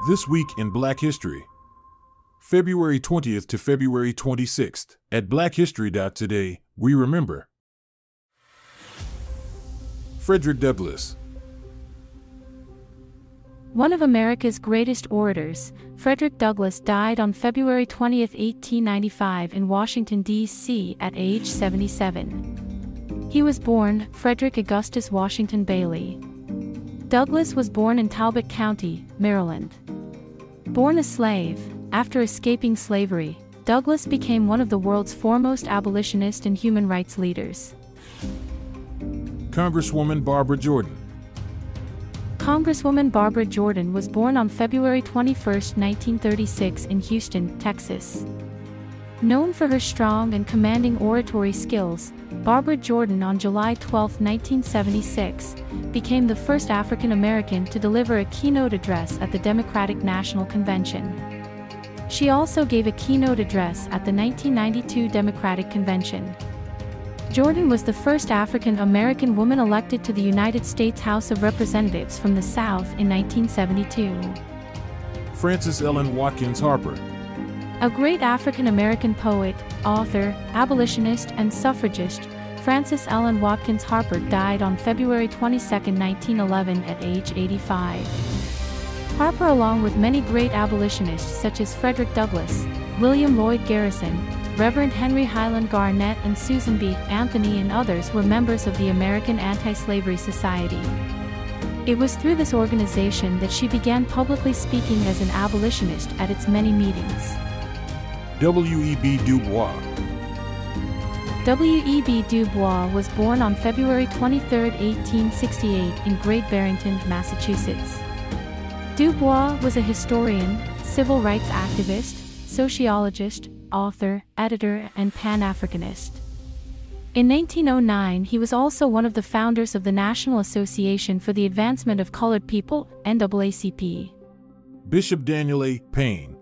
This week in Black History, February 20th to February 26th. At BlackHistory.Today, we remember Frederick Douglass. One of America's greatest orators, Frederick Douglass died on February 20, 1895 in Washington, D.C. at age 77. He was born Frederick Augustus Washington Bailey. Douglass was born in Talbot County, Maryland. Born a slave, after escaping slavery, Douglass became one of the world's foremost abolitionist and human rights leaders. Congresswoman Barbara Jordan. Congresswoman Barbara Jordan was born on February 21, 1936 in Houston, Texas. Known for her strong and commanding oratory skills, Barbara Jordan on July 12, 1976, became the first African American to deliver a keynote address at the Democratic National Convention. She also gave a keynote address at the 1992 Democratic Convention. Jordan was the first African American woman elected to the United States House of Representatives from the South in 1972. Frances Ellen Watkins Harper. A great African American poet, author, abolitionist, and suffragist, Frances Ellen Watkins Harper died on February 22, 1911 at age 85. Harper, along with many great abolitionists such as Frederick Douglass, William Lloyd Garrison, Reverend Henry Highland Garnett, and Susan B. Anthony and others, were members of the American Anti-Slavery Society. It was through this organization that she began publicly speaking as an abolitionist at its many meetings. W.E.B Du Bois. W.E.B Du Bois was born on February 23, 1868 in Great Barrington, Massachusetts. Du Bois was a historian, civil rights activist, sociologist, author, editor, and Pan-Africanist. In 1909, he was also one of the founders of the National Association for the Advancement of Colored People, NAACP. Bishop Daniel A. Payne.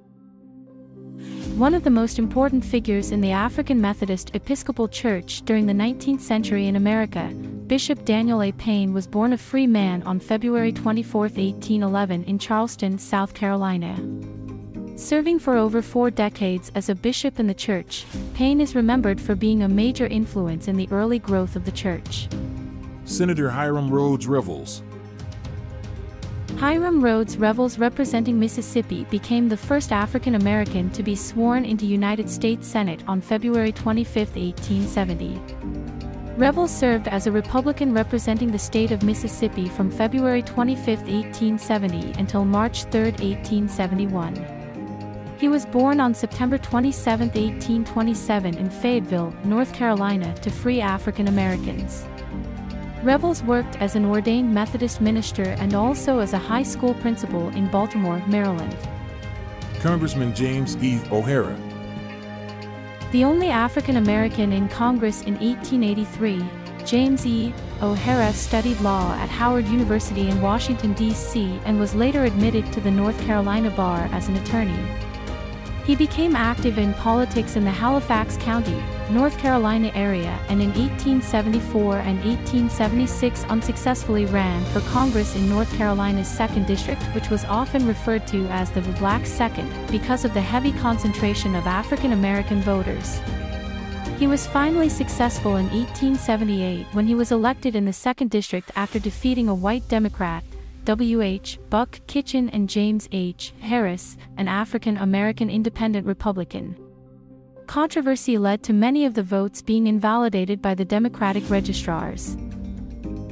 One of the most important figures in the African Methodist Episcopal Church during the 19th century in America, Bishop Daniel A. Payne was born a free man on February 24, 1811 in Charleston, South Carolina. Serving for over 4 decades as a bishop in the church, Payne is remembered for being a major influence in the early growth of the church. Senator Hiram Rhodes Revels. Hiram Rhodes Revels, representing Mississippi, became the first African American to be sworn into United States Senate on February 25, 1870. Revels served as a Republican representing the state of Mississippi from February 25, 1870 until March 3, 1871. He was born on September 27, 1827 in Fayetteville, North Carolina, to free African Americans. Revels worked as an ordained Methodist minister and also as a high school principal in Baltimore, Maryland. Congressman James E. O'Hara. The only African American in Congress in 1883, James E. O'Hara studied law at Howard University in Washington, D.C. and was later admitted to the North Carolina bar as an attorney. He became active in politics in the Halifax County, North Carolina area, and in 1874 and 1876 unsuccessfully ran for Congress in North Carolina's 2nd District, which was often referred to as the Black Second, because of the heavy concentration of African American voters. He was finally successful in 1878 when he was elected in the 2nd District after defeating a white Democrat, W.H. Buck Kitchen, and James H. Harris, an African American independent Republican. Controversy led to many of the votes being invalidated by the Democratic registrars.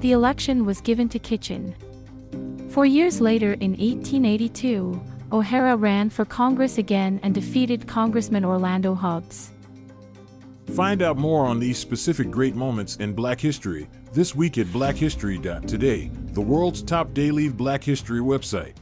The election was given to Kitchen. 4 years later, in 1882, O'Hara ran for Congress again and defeated Congressman Orlando Hubbs. Find out more on these specific great moments in Black history this week at BlackHistory.Today, the world's top daily Black history website.